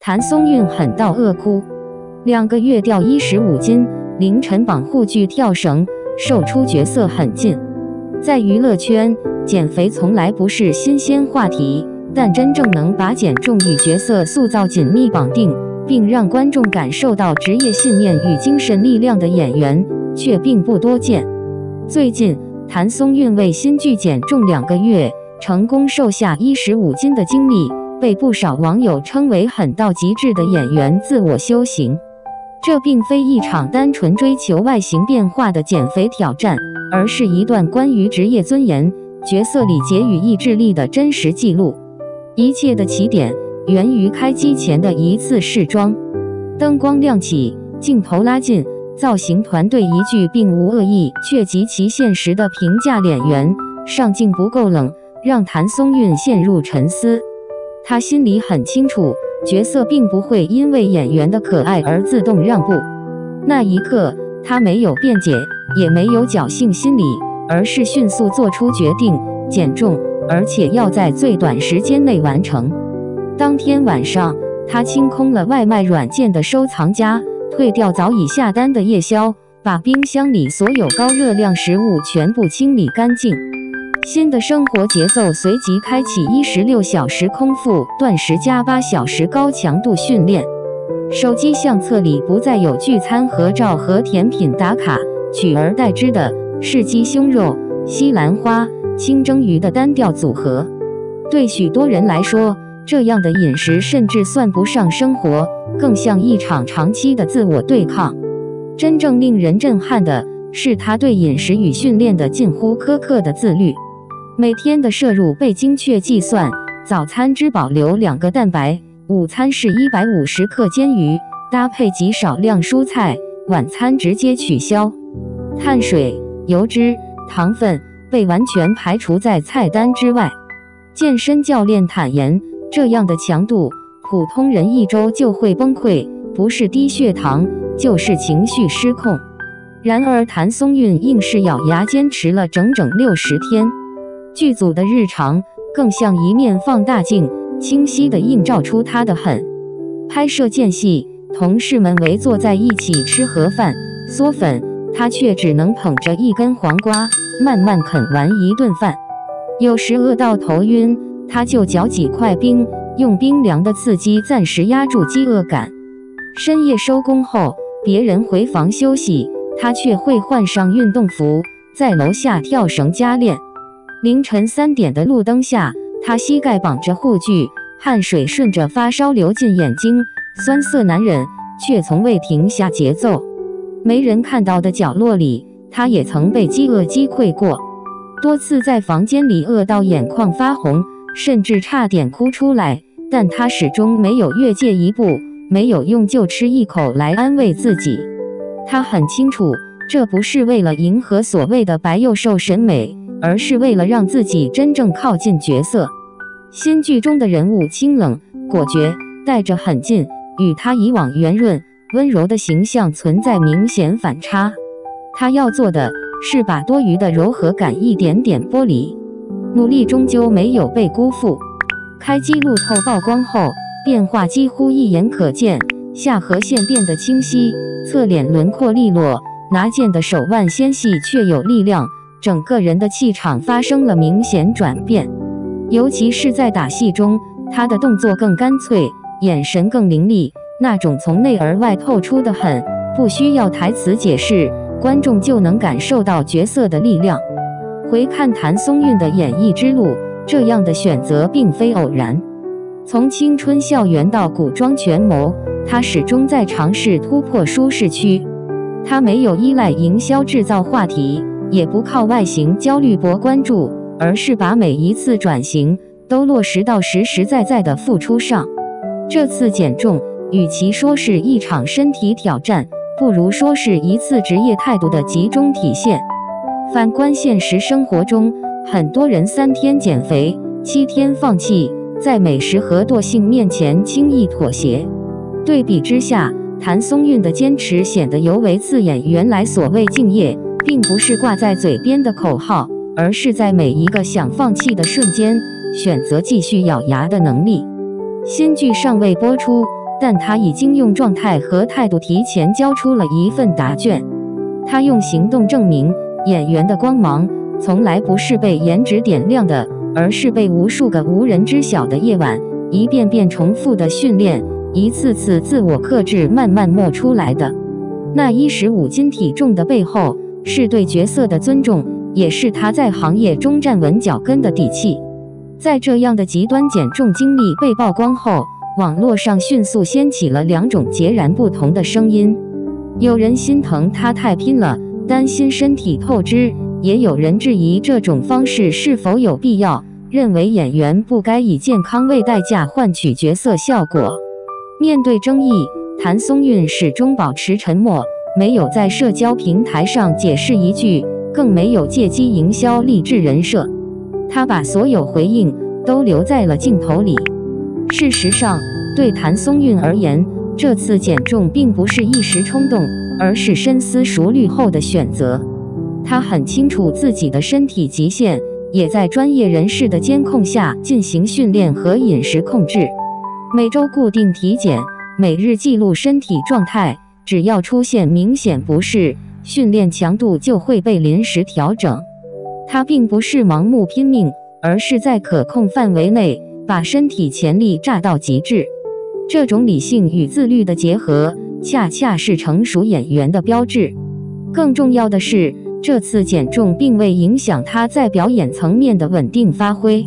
譚松韻狠到餓哭，2個月掉15斤，凌晨綁護具跳繩，瘦出角色很近。在娛樂圈，減肥從來不是新鮮話題，但真正能把減重與角色塑造緊密綁定，並讓觀眾感受到職業信念與精神力量的演員，卻並不多見。最近，譚松韻為新劇減重2個月，成功瘦下15斤的經歷，被不少網友稱為狠到極致的演員自我修行。這並非一場單純追求外形變化的減肥挑戰，而是一段關於職業尊嚴、角色禮節與意志力的真實記錄。一切的起點源於開機前的一次試妝，燈光亮起，鏡頭拉近，造型團隊一句並無惡意卻極其現實的評價臉圓，上鏡不夠冷，讓譚松韻陷入沉思。他心裡很清楚，角色並不會因為演員的可愛而自動讓步。那一刻，他沒有辯解，也沒有僥倖心理，而是迅速做出決定，減重，而且要在最短時間內完成。當天晚上，他清空了外賣軟件的收藏夾，退掉早已下單的夜宵，把冰箱裡所有高熱量食物全部清理乾淨。新的生活節奏隨即開啟16小時空腹斷食加8小時高強度訓練。手機相冊裡不再有聚餐合照和甜品打卡，取而代之的是雞胸肉、西蘭花、清蒸魚的單調組合。對許多人來說，這樣的飲食甚至算不上生活，更像一場長期的自我對抗。真正令人震撼的是他對飲食與訓練的近乎苛刻的自律。每天的攝入被精確計算，早餐只保留2個蛋白，午餐是150克煎魚，搭配極少量蔬菜，晚餐直接取消。碳水、油脂、糖分被完全排除在菜單之外。健身教練坦言，這樣的強度，普通人1周就會崩潰，不是低血糖，就是情緒失控。然而譚松韻硬是咬牙堅持了整整60天。劇組的日常更像一面放大鏡，清晰地映照出他的狠。拍攝間隙，同事們圍坐在一起吃盒飯、嗦粉，他卻只能捧着一根黃瓜，慢慢啃完一頓飯。有時餓到頭暈，他就嚼幾塊冰，用冰涼的刺激暫時壓住飢餓感。深夜收工後，別人回房休息，他卻會換上運動服，在樓下跳繩加練。凌晨3點的路燈下，他膝蓋綁着護具，汗水順着發梢流進眼睛，酸澀難忍，卻從未停下節奏。沒人看到的角落裡，他也曾被飢餓擊潰過，多次在房間裡餓到眼眶發紅，甚至差點哭出來，但他始終沒有越界一步，沒有用就吃一口來安慰自己。他很清楚，這不是為了迎合所謂的白幼瘦審美，而是為了讓自己真正靠近角色。新劇中的人物清冷、果決，帶着狠勁，與他以往圓潤、溫柔的形象存在明顯反差。他要做的是把多餘的柔和感一點點剝離。努力終究沒有被辜負。開機路透曝光後，變化幾乎一眼可見，下頜線變得清晰，側臉輪廓利落，拿劍的手腕纖細卻有力量，整個人的氣場發生了明顯轉變。尤其是在打戲中，他的動作更乾脆，眼神更凌厲，那種從內而外透出的狠，不需要台詞解釋，觀眾就能感受到角色的力量。回看譚松韻的演藝之路，這樣的選擇並非偶然。從青春校園到古裝權謀，他始終在嘗試突破舒適區。他沒有依賴營銷製造話題，也不靠外形焦慮博關注，而是把每一次轉型都落實到實實在在的付出上。這次減重，與其說是一場身體挑戰，不如說是一次職業態度的集中體現。反觀現實生活中，很多人3天減肥，7天放棄，在美食和惰性面前輕易妥協。對比之下，譚松韻的堅持顯得尤為刺眼。原來所謂敬業，並不是掛在嘴邊的口號，而是在每一個想放棄的瞬間，選擇繼續咬牙的能力。新劇尚未播出，但他已經用狀態和態度提前交出了一份答卷。他用行動證明，演員的光芒從來不是被顏值點亮的，而是被無數個無人知曉的夜晚，一遍遍重複的訓練，一次次自我克制，慢慢磨出來的。那15斤體重的背後，是對角色的尊重，也是他在行業中站穩腳跟的底氣。在這樣的極端減重經歷被曝光後，網絡上迅速掀起了2種截然不同的聲音。有人心疼他太拼了，擔心身體透支，也有人質疑這種方式是否有必要，認為演員不該以健康為代價換取角色效果。面對爭議，譚松韻始終保持沉默，沒有在社交平台上解釋一句，更沒有借機營銷勵志人設。他把所有回應都留在了鏡頭裡。事實上，對譚松韻而言，這次減重並不是一時衝動，而是深思熟慮後的選擇。他很清楚自己的身體極限，也在專業人士的監控下進行訓練和飲食控制。每周固定體檢，每日記錄身體狀態，只要出現明顯不適，訓練強度就會被臨時調整。他並不是盲目拼命，而是在可控範圍內把身體潛力榨到極致。這種理性與自律的結合，恰恰是成熟演員的標誌。更重要的是，這次減重並未影響他在表演層面的穩定發揮。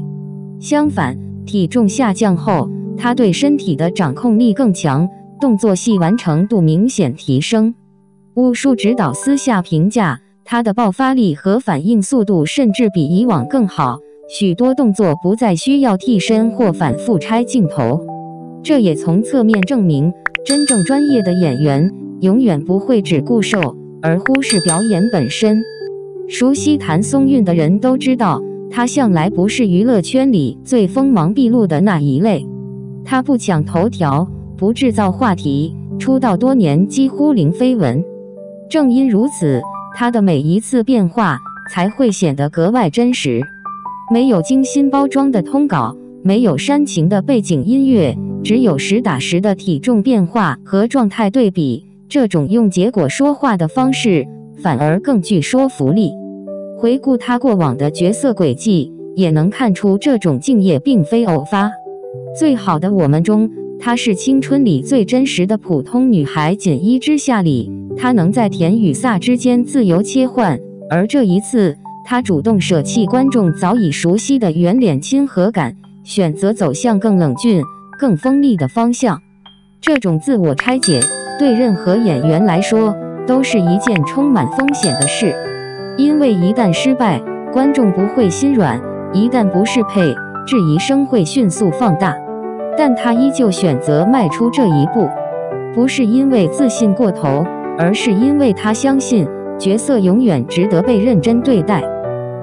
相反，體重下降後，他對身體的掌控力更強，動作細完成度明顯提升。武術指導私下評價，他的爆發力和反應速度甚至比以往更好，許多動作不再需要替身或反復拆鏡頭。這也從側面證明，真正專業的演員永遠不會只顧瘦而忽視表演本身。熟悉譚松韻的人都知道，他向來不是娛樂圈裡最鋒芒畢露的那一類。他不搶頭條，不製造話題，出道多年幾乎零緋聞。正因如此，他的每一次變化才會顯得格外真實。沒有精心包裝的通稿，沒有煽情的背景音樂，只有實打實的體重變化和狀態對比。這種用結果說話的方式，反而更具說服力。回顧他過往的角色軌跡，也能看出這種敬業並非偶發。最好的我們中，她是青春裡最真實的普通女孩。錦衣之下裡，她能在甜與颯之間自由切換，而這一次，她主動捨棄觀眾早已熟悉的圓臉親和感，選擇走向更冷峻、更鋒利的方向。這種自我拆解，對任何演員來說，都是一件充滿風險的事。因為一旦失敗，觀眾不會心軟；一旦不適配，質疑聲會迅速放大。但他依舊選擇邁出這一步，不是因為自信過頭，而是因為他相信角色永遠值得被認真對待。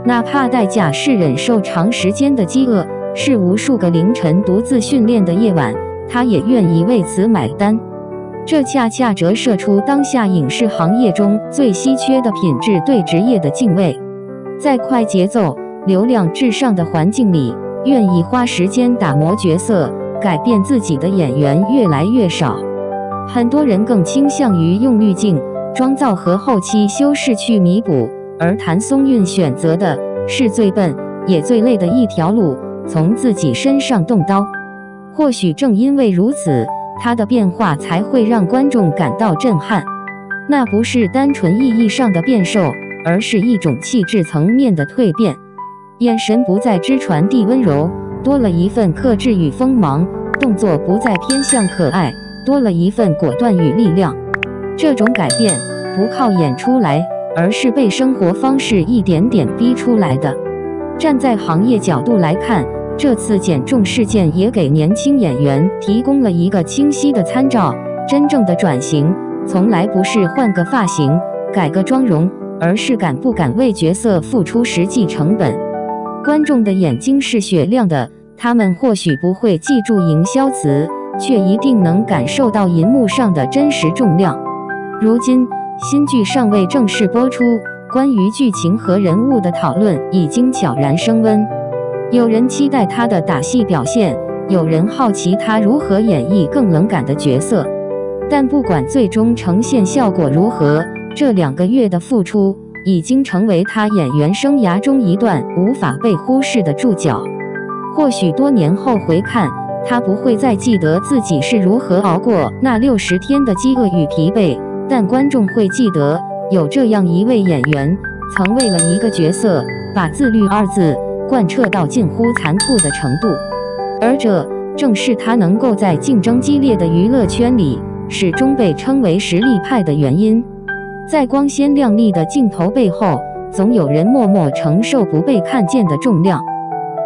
哪怕代價是忍受長時間的飢餓，是無數個凌晨獨自訓練的夜晚，他也願意為此買單。這恰恰折射出當下影視行業中最稀缺的品質對職業的敬畏。在快節奏、流量至上的環境裡，願意花時間打磨角色、改變自己的演員越來越少。很多人更傾向於用濾鏡、妝造和後期修飾去彌補，而譚松韻選擇的是最笨也最累的一條路，從自己身上動刀。或許正因為如此，他的變化才會讓觀眾感到震撼。那不是單純意義上的變瘦，而是一種氣質層面的蛻變。眼神不再只傳遞溫柔，多了一份克制與鋒芒；動作不再偏向可愛，多了一份果斷與力量。這種改變不靠演出來，而是被生活方式一點點逼出來的。站在行業角度來看，這次減重事件也給年輕演員提供了一個清晰的參照。真正的轉型，從來不是換個髮型、改個妝容，而是敢不敢為角色付出實際成本。觀眾的眼睛是雪亮的，他們或許不會記住營銷詞，卻一定能感受到銀幕上的真實重量。如今，新劇尚未正式播出，關於劇情和人物的討論已經悄然升溫。有人期待他的打戲表現，有人好奇他如何演繹更冷感的角色。但不管最終呈現效果如何，這2個月的付出已經成為他演員生涯中一段無法被忽視的注腳。或許多年後回看，他不會再記得自己是如何熬過那60天的飢餓與疲憊，但觀眾會記得有這樣一位演員，曾為了一個角色，把自律2字貫徹到近乎殘酷的程度。而這正是他能夠在競爭激烈的娛樂圈裡始終被稱為實力派的原因。在光鮮亮麗的鏡頭背後，總有人默默承受不被看見的重量。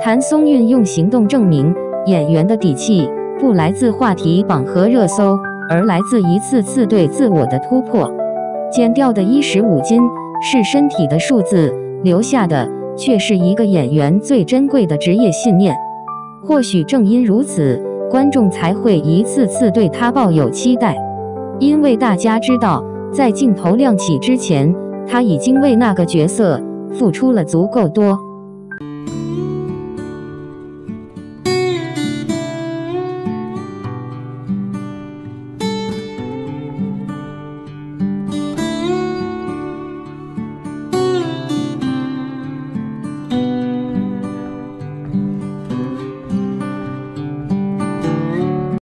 譚松韻用行動證明，演員的底氣不來自話題榜和熱搜，而來自一次次對自我的突破。減掉的15斤是身體的數字，留下的卻是一個演員最珍貴的職業信念。或許正因如此，觀眾才會一次次對他抱有期待，因為大家知道，在鏡頭亮起之前，他已經為那個角色付出了足夠多。